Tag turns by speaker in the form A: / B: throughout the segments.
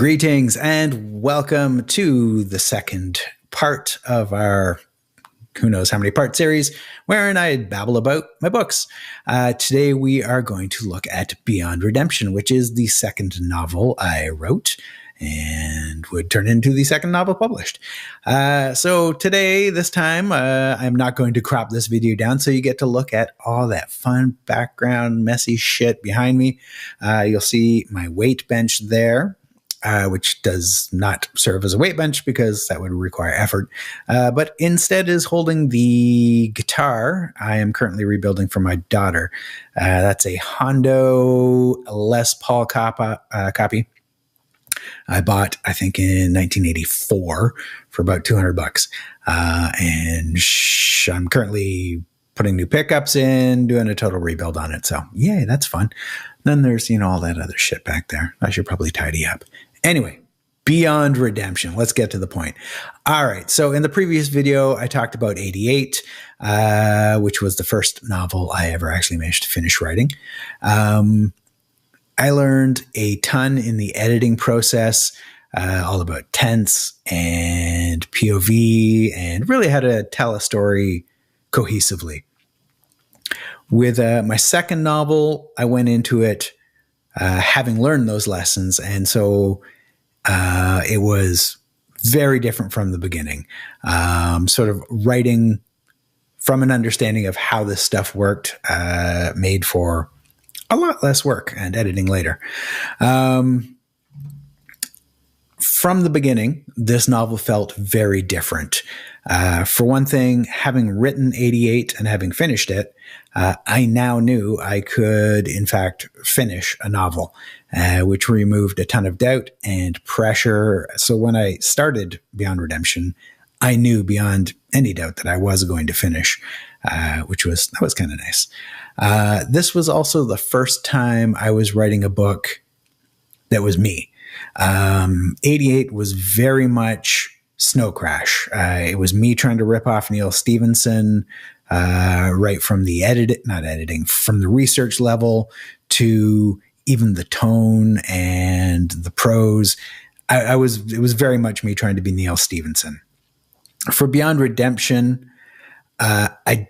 A: Greetings and welcome to the second part of our who knows how many part series wherein I babble about my books. Today we are going to look at Beyond Redemption, which is the second novel I wrote and would turn into the second novel published. So today, this time, I'm not going to crop this video down, so you get to look at all that fun background, messy shit behind me. You'll see my weight bench there. Which does not serve as a weight bench because that would require effort, but instead is holding the guitar I am currently rebuilding for my daughter. That's a Hondo Les Paul copy I bought, I think, in 1984 for about $200. And I'm currently putting new pickups in, doing a total rebuild on it. So, yay, that's fun. Then there's, all that other shit back there. I should probably tidy up. Anyway, Beyond Redemption. Let's get to the point. All right. So in the previous video, I talked about 88, which was the first novel I ever actually managed to finish writing. I learned a ton in the editing process, all about tense and POV, and really how to tell a story cohesively. With my second novel, I went into it having learned those lessons. And so it was very different from the beginning, sort of writing from an understanding of how this stuff worked, made for a lot less work and editing later. From the beginning, this novel felt very different. For one thing, having written 88 and having finished it, I now knew I could, in fact, finish a novel, which removed a ton of doubt and pressure. So when I started Beyond Redemption, I knew beyond any doubt that I was going to finish, that was kind of nice. This was also the first time I was writing a book that was me. 88 was very much Snow Crash. It was me trying to rip off Neil Stephenson, right from the from the research level to even the tone and the prose. It was very much me trying to be Neil Stephenson. For Beyond Redemption, I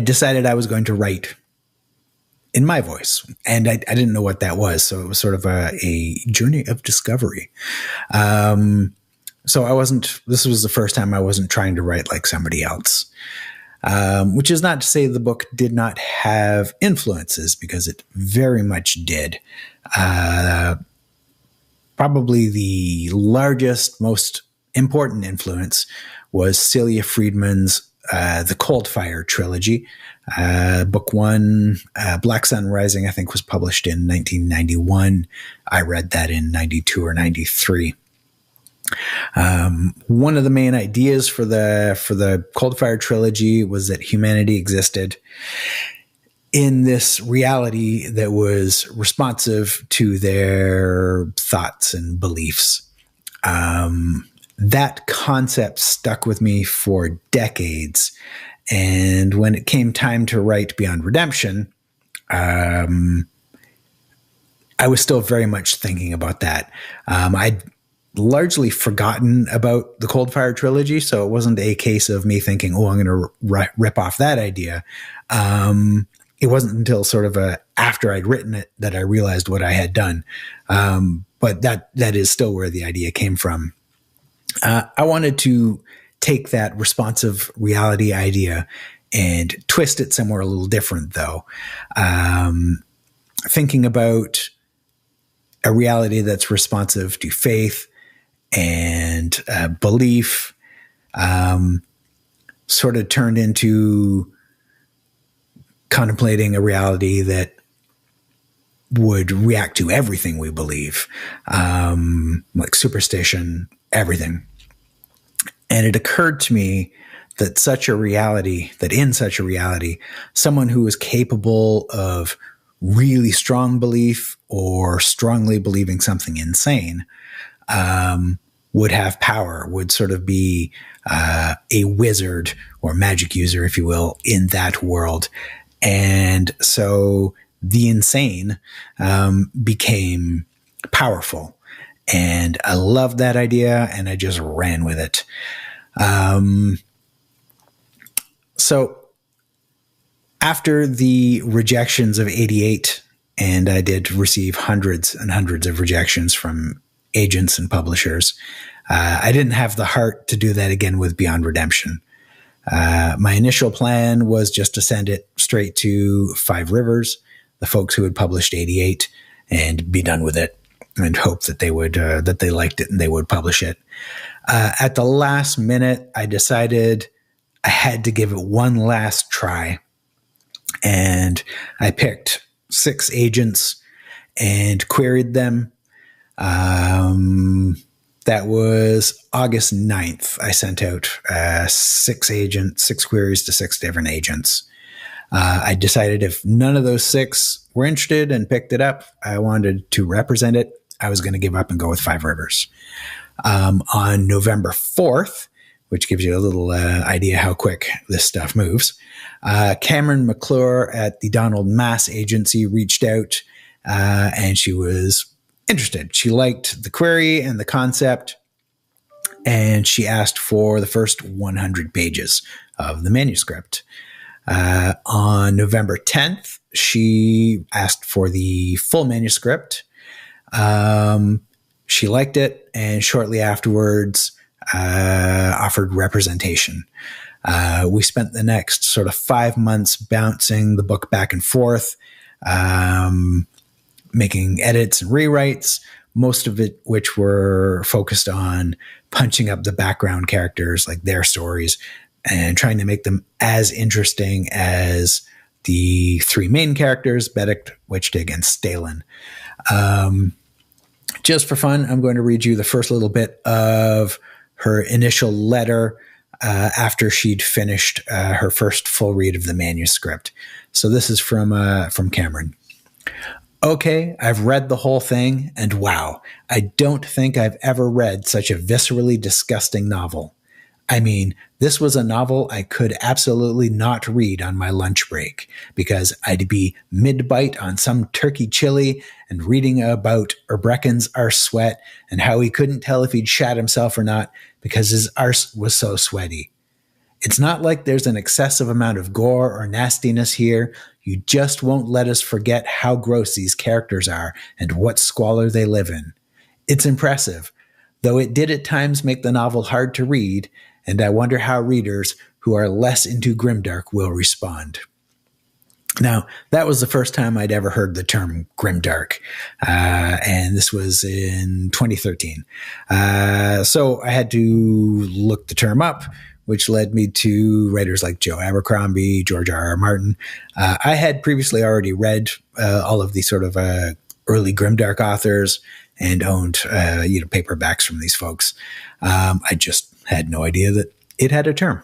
A: decided I was going to write in my voice, and I didn't know what that was. So it was sort of a journey of discovery. So this was the first time I wasn't trying to write like somebody else, which is not to say the book did not have influences, because it very much did. Probably the largest, most important influence was Celia Friedman's The Cold Fire trilogy. Book one, Black Sun Rising, I think was published in 1991. I read that in 92 or 93. One of the main ideas for the Cold Fire trilogy was that humanity existed in this reality that was responsive to their thoughts and beliefs. That concept stuck with me for decades. And when it came time to write Beyond Redemption, I was still very much thinking about that. I'd largely forgotten about the Cold Fire trilogy, so it wasn't a case of me thinking, oh, I'm going to rip off that idea. It wasn't until sort of after I'd written it that I realized what I had done. But that is still where the idea came from. I wanted to take that responsive reality idea and twist it somewhere a little different, though. Thinking about a reality that's responsive to faith and belief, sort of turned into contemplating a reality that would react to everything we believe, like superstition, everything. And it occurred to me that in such a reality, someone who is capable of really strong belief or strongly believing something insane would have power, would sort of be a wizard or magic user, if you will, in that world. And so the insane became powerful. And I loved that idea, and I just ran with it. So after the rejections of 88, and I did receive hundreds and hundreds of rejections from agents and publishers, I didn't have the heart to do that again with Beyond Redemption. My initial plan was just to send it straight to Five Rivers, the folks who had published 88, and be done with it, and hope that they would that they liked it and they would publish it. At the last minute, I decided I had to give it one last try, and I picked 6 agents and queried them. That was August 9th. I sent out 6 queries to 6 different agents. I decided if none of those 6 were interested and picked it up, I wanted to represent it, I was going to give up and go with Five Rivers. On November 4th, which gives you a little idea how quick this stuff moves, Cameron McClure at the Donald Mass Agency reached out, and she was interested. She liked the query and the concept, and she asked for the first 100 pages of the manuscript. On November 10th, she asked for the full manuscript. She liked it, and shortly afterwards offered representation. We spent the next sort of 5 months bouncing the book back and forth, making edits and rewrites, most of it which were focused on punching up the background characters, like their stories, and trying to make them as interesting as the 3 main characters, Beddict, Witchdig, and Stalin. Just for fun, I'm going to read you the first little bit of her initial letter after she'd finished her first full read of the manuscript. So this is from Cameron. Okay, I've read the whole thing, and wow, I don't think I've ever read such a viscerally disgusting novel. I mean, this was a novel I could absolutely not read on my lunch break, because I'd be mid-bite on some turkey chili and reading about Erbreken's arse sweat and how he couldn't tell if he'd shat himself or not because his arse was so sweaty. It's not like there's an excessive amount of gore or nastiness here. You just won't let us forget how gross these characters are and what squalor they live in. It's impressive, though it did at times make the novel hard to read, and I wonder how readers who are less into grimdark will respond. Now, that was the first time I'd ever heard the term grimdark, and this was in 2013. So I had to look the term up, which led me to writers like Joe Abercrombie, George R.R. Martin. I had previously already read all of these sort of early grimdark authors and owned paperbacks from these folks. I just had no idea that it had a term.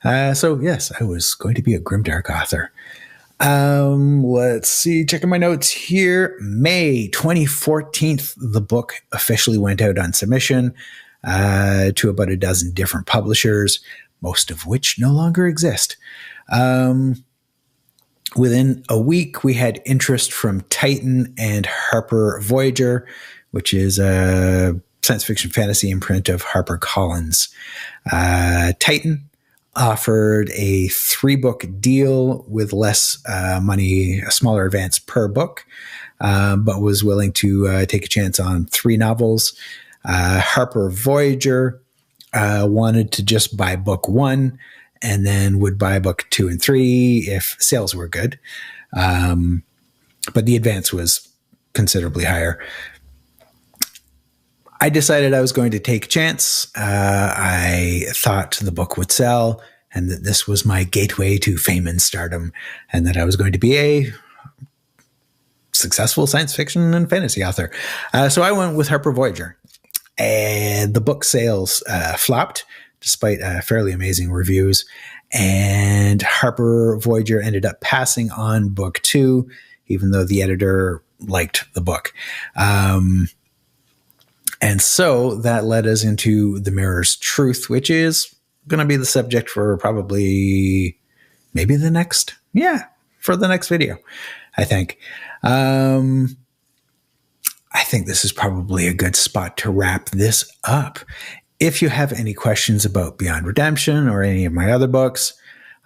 A: So yes, I was going to be a grimdark author. Let's see, checking my notes here. May 2014, the book officially went out on submission to about a dozen different publishers, most of which no longer exist. Within a week, we had interest from Titan and Harper Voyager, which is a science fiction fantasy imprint of HarperCollins. Titan offered a 3-book deal with less money, a smaller advance per book, but was willing to take a chance on 3 novels. Harper Voyager wanted to just buy book 1 and then would buy book 2 and 3 if sales were good. But the advance was considerably higher. I decided I was going to take a chance. I thought the book would sell and that this was my gateway to fame and stardom, and that I was going to be a successful science fiction and fantasy author. So I went with Harper Voyager, and the book sales flopped despite fairly amazing reviews. And Harper Voyager ended up passing on book 2, even though the editor liked the book. And so that led us into The Mirror's Truth, which is going to be the subject for probably maybe the next video, I think. I think this is probably a good spot to wrap this up. If you have any questions about Beyond Redemption or any of my other books,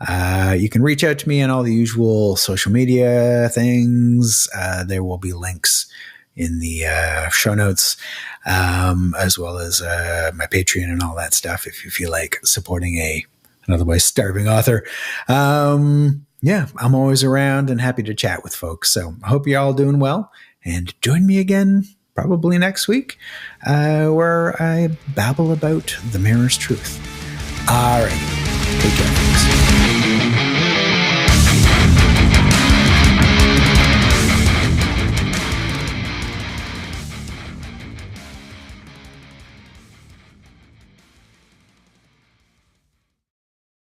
A: you can reach out to me on all the usual social media things. There will be links in the show notes, as well as my Patreon and all that stuff if you feel like supporting an otherwise starving author. Yeah, I'm always around and happy to chat with folks. So I hope you're all doing well, and join me again probably next week, where I babble about the mirror's truth. All right, take care, folks.